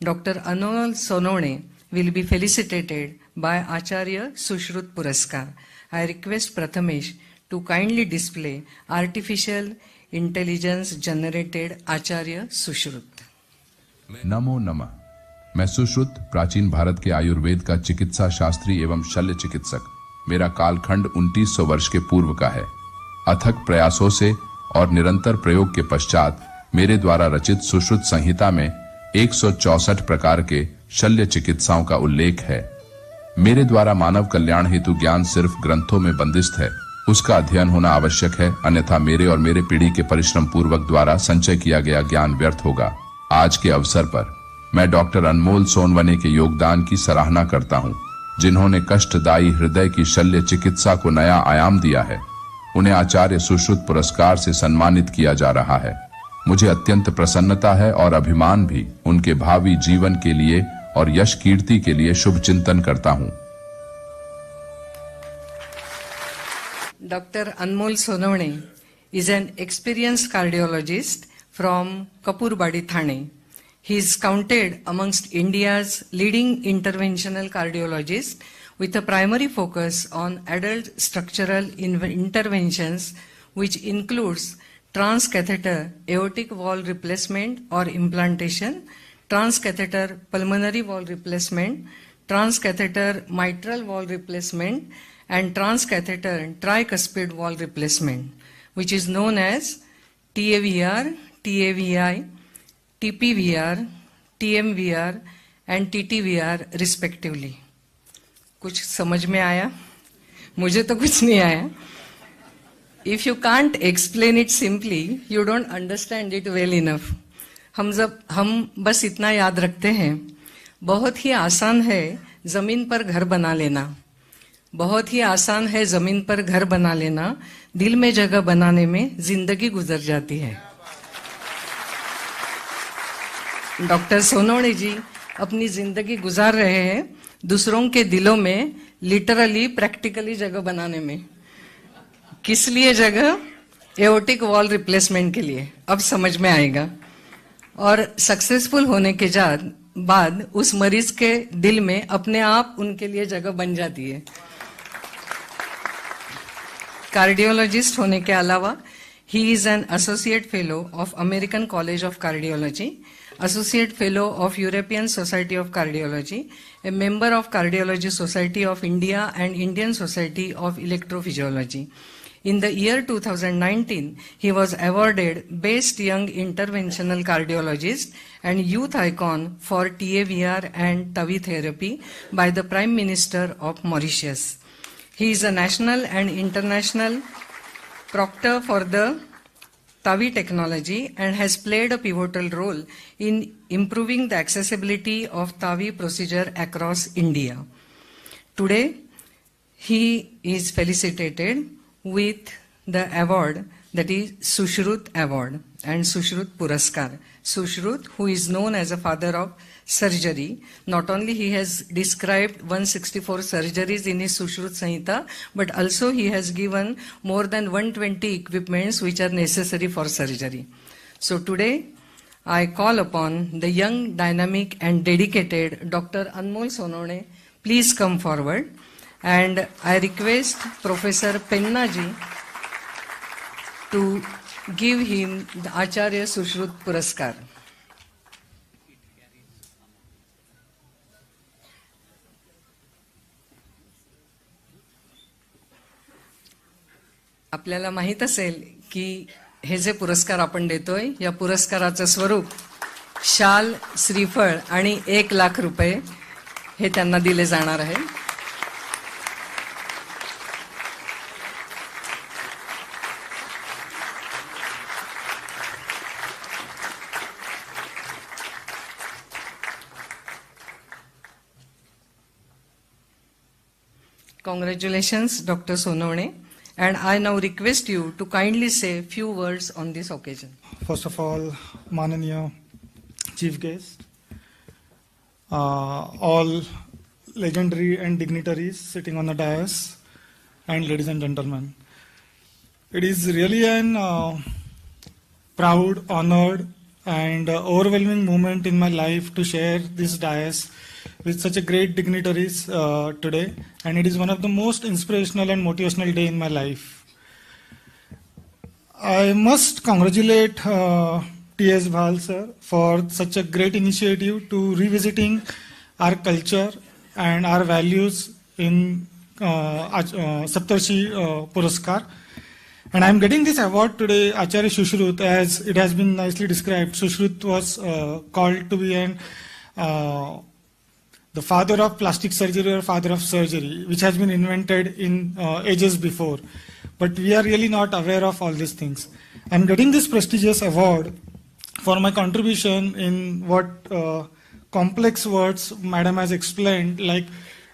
Dr. Anmol Sonawane will be felicitated by Acharya Sushrut Puraskar. I request Prathamesh to kindly display artificial intelligence generated Acharya Sushrut. नमो नमः। मैं सुश्रुत प्राचीन भारत के आयुर्वेद का चिकित्सा शास्त्री एवं शल्य चिकित्सक। मेरा कालखंड 2900 वर्ष के पूर्व का है। अथक प्रयासों से और निरंतर प्रयोग के पश्चात मेरे द्वारा रचित सुश्रुत संहिता में 164 प्रकार के शल्य चिकित्साओं का उल्लेख है। मेरे द्वारा मानव कल्याण हेतु ज्ञान सिर्फ ग्रंथों में बंदिस्त है, उसका अध्ययन होना आवश्यक है, अन्यथा मेरे और मेरे पीढ़ी के परिश्रम पूर्वक द्वारा संचय किया गया ज्ञान व्यर्थ होगा। आज के अवसर पर मैं डॉक्टर अनमोल सोनवने के योगदान की सराहना करता हूं, जिन्होंने कष्टदायी हृदय की शल्य चिकित्सा को नया आयाम दिया है। उन्हें आचार्य सुश्रुत पुरस्कार से सम्मानित किया जा रहा है। मुझे अत्यंत प्रसन्नता है और अभिमान भी उनके भावी जीवन के लिए और यश कीर्ति के लिए शुभ चिंतन करता हूं। Dr. Anmol Sonawane is an experienced cardiologist from Kapurbadi, Thane. He is counted amongst India's leading interventional cardiologists with a primary focus on adult structural interventions, which includes transcatheter aortic valve replacement or implantation, transcatheter pulmonary valve replacement, transcatheter mitral valve replacement, and transcatheter tricuspid valve replacement, which is known as TAVR, TAVI, TPVR, TMVR and TTVR respectively. कुछ समझ में आया? मुझे तो कुछ नहीं आया. If you can't explain it simply, you don't understand it well enough. हम बस इतना याद रखते हैं, बहुत ही आसान है जमीन पर घर बना लेना. बहुत ही आसान है जमीन पर घर बना लेना, दिल में जगह बनाने में जिंदगी गुजर जाती है. डॉक्टर सोनवाने जी अपनी जिंदगी गुजार रहे हैं दूसरों के दिलों में लिटरली प्रैक्टिकली जगह बनाने में. किस लिए जगह? एओर्टिक वॉल रिप्लेसमेंट के लिए. अब समझ में आएगा. और सक्सेसफुल होने के बाद उस मरीज के दिल में अपने आप उनके लिए जगह बन जाती है. कार्डियोलॉजिस्ट होने के अलावा he is an associate fellow of American College of Cardiology, associate fellow of European Society of Cardiology, a member of Cardiology Society of India and Indian Society of Electrophysiology. In the year 2019, he was awarded Best Young Interventional Cardiologist and Youth Icon for TAVR and TAVI therapy by the Prime Minister of Mauritius. He is a national and international proctor for the TAVI technology and has played a pivotal role in improving the accessibility of TAVI procedure across India. Today, he is felicitated with the award that is Sushrut Award and Sushrut Puraskar. Sushrut, who is known as a father of surgery, not only he has described 164 surgeries in his Sushrut Sanhita, but also he has given more than 120 equipments which are necessary for surgery. So today, I call upon the young, dynamic and dedicated Dr. Anmol Sonawane, please come forward. And I request Professor Penna ji to give him the Acharya Sushrut Puraskar. आपल्याला माहित असेल की हे जे पुरस्कार आपण देतोय, या पुरस्काराचं स्वरूप शाल, श्रीफळ आणि 1 लाख रुपये हे त्यांना दिले जाणार आहे. Congratulations, Dr. Sonawane, and I now request you to kindly say few words on this occasion. First of all, Mananiya Chief Guest, all legendary and dignitaries sitting on the dais, and ladies and gentlemen. It is really an proud, honored and overwhelming moment in my life to share this dais with such a great dignitaries today, and it is one of the most inspirational and motivational day in my life. I must congratulate T.S. Bhal sir for such a great initiative to revisiting our culture and our values in SAPTA Puraskar. And I am getting this award today, Acharya Sushrut, as it has been nicely described. Sushrut was called to be the father of plastic surgery or father of surgery, which has been invented in ages before. But we are really not aware of all these things. I am getting this prestigious award for my contribution in what complex words Madam has explained, like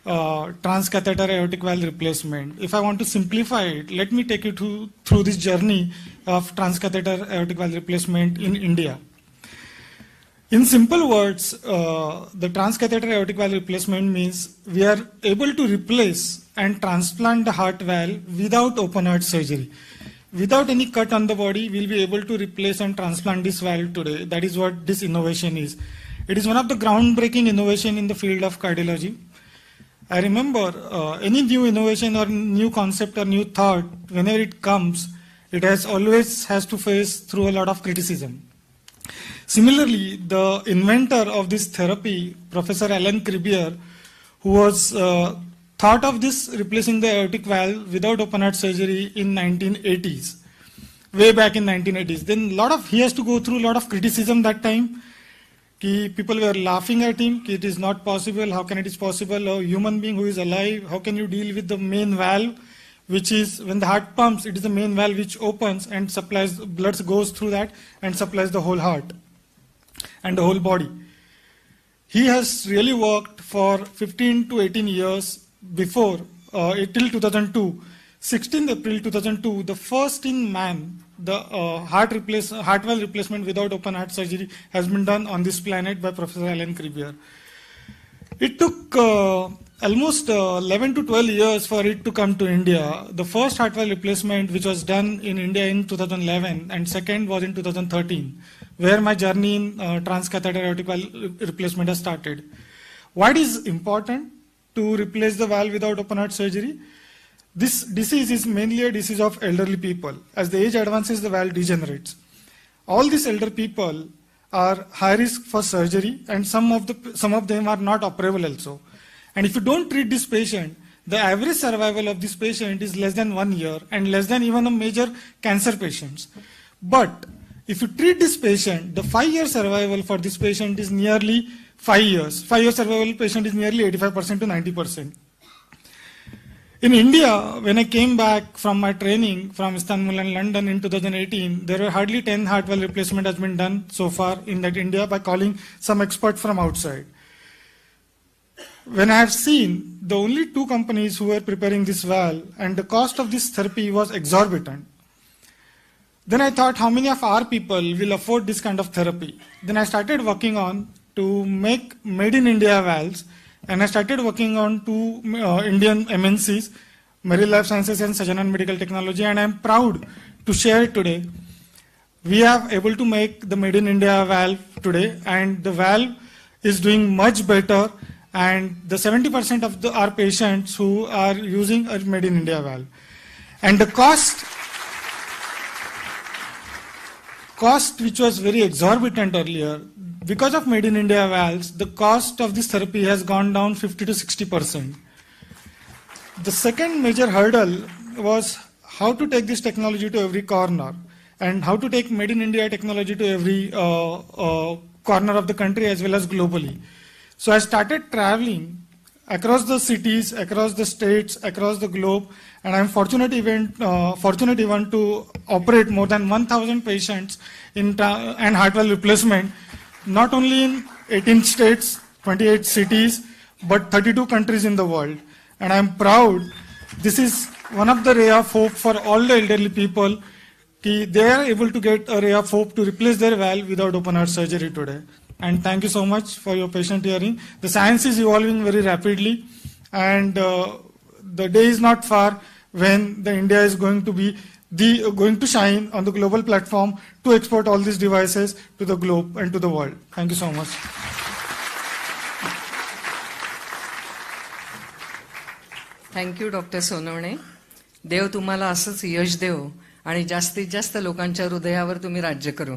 transcatheter aortic valve replacement. If I want to simplify it, let me take you through this journey of transcatheter aortic valve replacement in India. In simple words, the transcatheter aortic valve replacement means we are able to replace and transplant the heart valve without open heart surgery. Without any cut on the body, we'll be able to replace and transplant this valve today. That is what this innovation is. It is one of the groundbreaking innovation in the field of cardiology. I remember any new innovation or new concept or new thought, whenever it comes, it always has to face through a lot of criticism. Similarly, the inventor of this therapy, Professor Alan Kriebier, who was thought of this replacing the aortic valve without open heart surgery in 1980s, way back in 1980s. Then he has to go through a lot of criticism that time. People were laughing at him. It is not possible. How can it is possible? A human being who is alive, how can you deal with the main valve, which is when the heart pumps, it is the main valve which opens and supplies, blood goes through that and supplies the whole heart and the whole body. He has really worked for 15 to 18 years before, till 2002. 16th April 2002, the first in man, the heart valve replacement without open heart surgery has been done on this planet by Professor Alan Kriebier. It took almost 11 to 12 years for it to come to India. The first heart valve replacement which was done in India in 2011 and second was in 2013, where my journey in transcatheter aortic valve replacement has started. Why it is important to replace the valve without open heart surgery? This disease is mainly a disease of elderly people. As the age advances, the valve degenerates. All these elder people are high risk for surgery, and some of them are not operable also. And if you don't treat this patient, the average survival of this patient is less than 1 year and less than even a major cancer patients. But if you treat this patient, the 5-year survival for this patient is nearly 5 years. 5-year survival patient is nearly 85% to 90%. In India, when I came back from my training from Istanbul and London in 2018, there were hardly 10 heart valve replacement has been done so far in that India by calling some expert from outside. When I have seen the only 2 companies who were preparing this valve and the cost of this therapy was exorbitant, then I thought how many of our people will afford this kind of therapy. Then I started working on to make made in India valves. And I started working on 2 Indian MNCs, Meril Life Sciences and Sonawane Medical Technology, and I am proud to share today. We are able to make the Made in India valve today, and the valve is doing much better, and the 70% of our patients who are using a Made in India valve. And the cost which was very exorbitant earlier, because of Made in India valves, the cost of this therapy has gone down 50 to 60%. The second major hurdle was how to take this technology to every corner and how to take Made in India technology to every corner of the country as well as globally. So I started traveling across the cities, across the states, across the globe, and I am fortunate even to operate more than 1,000 patients in and heart valve replacement, not only in 18 states, 28 cities, but 32 countries in the world. And I am proud. This is one of the ray of hope for all the elderly people. They are able to get a ray of hope to replace their valve without open heart surgery today. And thank you so much for your patient hearing. The science is evolving very rapidly, and the day is not far when India is going to be going to shine on the global platform to export all these devices to the globe and to the world. Thank you so much. Thank you doctor Sonawane. देव तुम्हाला असंच यश देव आणि जास्तीत जास्त लोकांच्या हृदयावर तुम्ही राज्य करू.